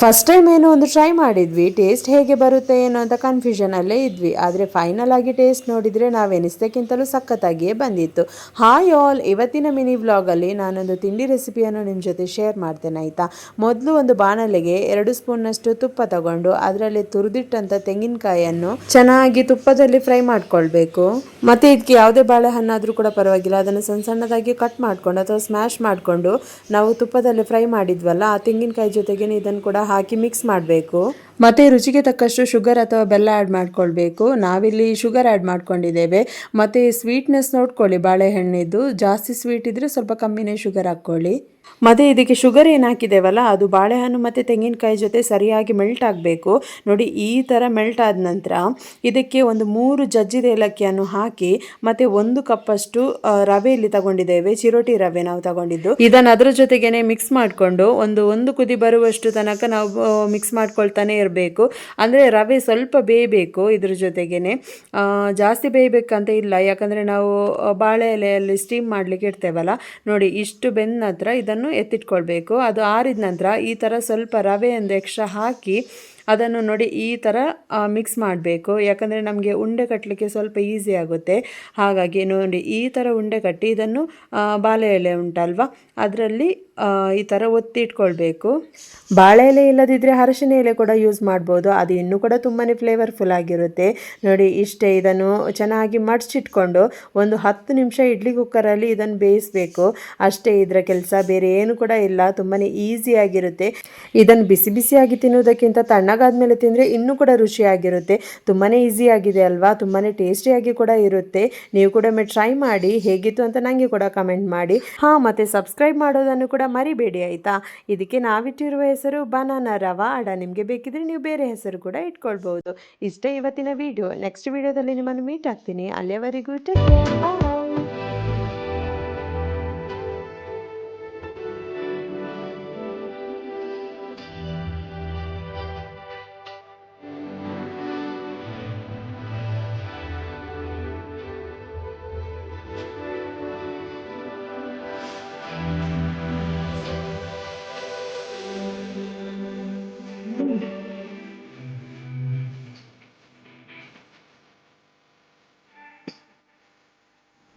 First time ಏನೋ ಒಂದು try ಮಾಡಿದ್ವಿ, ಟೇಸ್ಟ್ ಹೇಗೆ ಬರುತ್ತೆ ಏನೋ ಅಂತ ಕನ್ಫ್ಯೂಷನಲ್ಲೇ ಇದ್ವಿ. ಆದರೆ ಫೈನಲ್ ಆಗಿ ಟೇಸ್ಟ್ ನೋಡಿದರೆ ನಾವೆನಿಸ್ದಕ್ಕಿಂತಲೂ ಸಖತ್ತಾಗಿಯೇ ಬಂದಿತ್ತು. ಹಾಯ್ ಆಲ್, ಇವತ್ತಿನ ಮಿನಿ ವ್ಲಾಗಲ್ಲಿ ನಾನೊಂದು ತಿಂಡಿ ರೆಸಿಪಿಯನ್ನು ನಿಮ್ಮ ಜೊತೆ ಶೇರ್ ಮಾಡ್ತೇನೆ ಆಯಿತಾ. ಮೊದಲು ಒಂದು ಬಾಣಲೆಗೆ 2 ಸ್ಪೂನ್ನಷ್ಟು ತುಪ್ಪ ತಗೊಂಡು ಅದರಲ್ಲಿ ತುರಿದಿಟ್ಟಂಥ ತೆಂಗಿನಕಾಯಿಯನ್ನು ಚೆನ್ನಾಗಿ ತುಪ್ಪದಲ್ಲಿ ಫ್ರೈ ಮಾಡ್ಕೊಳ್ಬೇಕು. ಮತ್ತು ಇದಕ್ಕೆ ಯಾವುದೇ ಬಾಳೆಹಣ್ಣಾದರೂ ಕೂಡ ಪರವಾಗಿಲ್ಲ, ಅದನ್ನು ಸಣ್ಣ ಸಣ್ಣದಾಗಿ ಕಟ್ ಮಾಡಿಕೊಂಡು ಅಥವಾ ಸ್ಮ್ಯಾಶ್ ಮಾಡಿಕೊಂಡು ನಾವು ತುಪ್ಪದಲ್ಲಿ ಫ್ರೈ ಮಾಡಿದ್ವಲ್ಲ ಆ ತೆಂಗಿನಕಾಯಿ ಜೊತೆಗೆ ಇದನ್ನು ಕೂಡ ಹಾಕಿ ಮಿಕ್ಸ್ ಮಾಡಬೇಕು. ಮತ್ತು ರುಚಿಗೆ ತಕ್ಕಷ್ಟು ಶುಗರ್ ಅಥವಾ ಬೆಲ್ಲ ಆ್ಯಡ್ ಮಾಡ್ಕೊಳ್ಬೇಕು. ನಾವಿಲ್ಲಿ ಶುಗರ್ ಆ್ಯಡ್ ಮಾಡ್ಕೊಂಡಿದ್ದೇವೆ. ಮತ್ತು ಸ್ವೀಟ್ನೆಸ್ ನೋಡ್ಕೊಳ್ಳಿ, ಬಾಳೆಹಣ್ಣಿದ್ದು ಜಾಸ್ತಿ ಸ್ವೀಟ್ ಇದ್ದರೆ ಸ್ವಲ್ಪ ಕಮ್ಮಿನೇ ಶುಗರ್ ಹಾಕ್ಕೊಳ್ಳಿ. ಮತ್ತು ಇದಕ್ಕೆ ಶುಗರ್ ಏನು ಹಾಕಿದ್ದೇವಲ್ಲ ಅದು ಬಾಳೆಹಣ್ಣು ಮತ್ತು ತೆಂಗಿನಕಾಯಿ ಜೊತೆ ಸರಿಯಾಗಿ ಮೆಲ್ಟ್ ಆಗಬೇಕು. ನೋಡಿ, ಈ ಥರ ಮೆಲ್ಟ್ ಆದ ನಂತರ ಇದಕ್ಕೆ ಒಂದು 3 ಜಜ್ಜಿದ ಏಲಕ್ಕಿಯನ್ನು ಹಾಕಿ ಮತ್ತು 1 ಕಪ್ಪಷ್ಟು ರವೆ ಇಲ್ಲಿ ತಗೊಂಡಿದ್ದೇವೆ, ಚಿರೋಟಿ ರವೆ ನಾವು ತಗೊಂಡಿದ್ದು. ಇದನ್ನು ಅದರ ಜೊತೆಗೇನೆ ಮಿಕ್ಸ್ ಮಾಡಿಕೊಂಡು ಒಂದು ಕುದಿ ಬರುವಷ್ಟು ತನಕ ನಾವು ಮಿಕ್ಸ್ ಮಾಡ್ಕೊಳ್ತಾನೆ ಇರಬೇಕು. ಅಂದರೆ ರವೆ ಸ್ವಲ್ಪ ಬೇಯಬೇಕು ಇದ್ರ ಜೊತೆಗೇನೆ, ಜಾಸ್ತಿ ಬೇಯಬೇಕಂತ ಇಲ್ಲ, ಯಾಕಂದರೆ ನಾವು ಬಾಳೆ ಎಲೆಯಲ್ಲಿ ಸ್ಟೀಮ್ ಮಾಡಲಿಕ್ಕೆ ಇಡ್ತೇವಲ್ಲ. ನೋಡಿ, ಇಷ್ಟು ಬೆಂದ ನಂತರ ಇದನ್ನು ಎತ್ತಿಟ್ಕೊಳ್ಬೇಕು. ಅದು ಆರಿದ ನಂತರ ಈ ಥರ ಸ್ವಲ್ಪ ರವೆ ಒಂದು ಎಕ್ಸ್ಟ್ರಾ ಹಾಕಿ ಅದನ್ನು ನೋಡಿ ಈ ಥರ ಮಿಕ್ಸ್ ಮಾಡಬೇಕು. ಯಾಕಂದರೆ ನಮಗೆ ಉಂಡೆ ಕಟ್ಟಲಿಕ್ಕೆ ಸ್ವಲ್ಪ ಈಸಿ ಆಗುತ್ತೆ. ಹಾಗಾಗಿ ನೋಡಿ ಈ ಥರ ಉಂಡೆ ಕಟ್ಟಿ ಇದನ್ನು ಬಾಳೆ ಎಲೆ ಉಂಟಲ್ವ ಅದರಲ್ಲಿ ಈ ಥರ ಒತ್ತಿ ಇಟ್ಕೊಳ್ಬೇಕು. ಬಾಳೆ ಎಲೆ ಇಲ್ಲದಿದ್ದರೆ ಅರಶಿನ ಎಲೆ ಕೂಡ ಯೂಸ್ ಮಾಡ್ಬೋದು, ಅದು ಇನ್ನೂ ಕೂಡ ತುಂಬಾ ಫ್ಲೇವರ್ಫುಲ್ ಆಗಿರುತ್ತೆ. ನೋಡಿ ಇಷ್ಟೇ, ಇದನ್ನು ಚೆನ್ನಾಗಿ ಮಡಚಿಟ್ಕೊಂಡು ಒಂದು 10 ನಿಮಿಷ ಇಡ್ಲಿ ಕುಕ್ಕರಲ್ಲಿ ಇದನ್ನು ಬೇಯಿಸಬೇಕು. ಅಷ್ಟೇ ಇದರ ಕೆಲಸ, ಬೇರೆ ಏನು ಕೂಡ ಇಲ್ಲ. ತುಂಬಾ ಈಸಿಯಾಗಿರುತ್ತೆ. ಇದನ್ನು ಬಿಸಿ ಬಿಸಿಯಾಗಿ ತಿನ್ನೋದಕ್ಕಿಂತ ತಣ್ಣಗಾದ್ಮೇಲೆ ತಿಂದರೆ ಇನ್ನೂ ಕೂಡ ರುಚಿಯಾಗಿರುತ್ತೆ. ತುಂಬಾ ಈಸಿಯಾಗಿದೆ ಅಲ್ವಾ, ತುಂಬಾ ಟೇಸ್ಟಿಯಾಗಿ ಕೂಡ ಇರುತ್ತೆ. ನೀವು ಕೂಡ ಟ್ರೈ ಮಾಡಿ, ಹೇಗಿತ್ತು ಅಂತ ನನಗೆ ಕೂಡ ಕಮೆಂಟ್ ಮಾಡಿ. ಮತ್ತು ಸಬ್ಸ್ಕ್ರೈಬ್ ಮಾಡೋದನ್ನು ಕೂಡ ಮರಿಬೇಡಿ ಆಯಿತಾ. ಇದಕ್ಕೆ ನಾವಿಟ್ಟಿರುವ ಹೆಸರು ಬನಾನಾ ರವಾ ಅಡ. ನಿಮಗೆ ಬೇಕಿದ್ರೆ ನೀವು ಬೇರೆ ಹೆಸರು ಕೂಡ ಇಟ್ಕೊಳ್ಬೋದು. ಇಷ್ಟೇ ಇವತ್ತಿನ ವಿಡಿಯೋ. ನೆಕ್ಸ್ಟ್ ವಿಡಿಯೋದಲ್ಲಿ ನಿಮ್ಮನ್ನು ಮೀಟ್ ಆಗ್ತೀನಿ. ಅಲ್ಲಿಯವರೆಗೂ ಟೇಕ್ ಕೇರ್.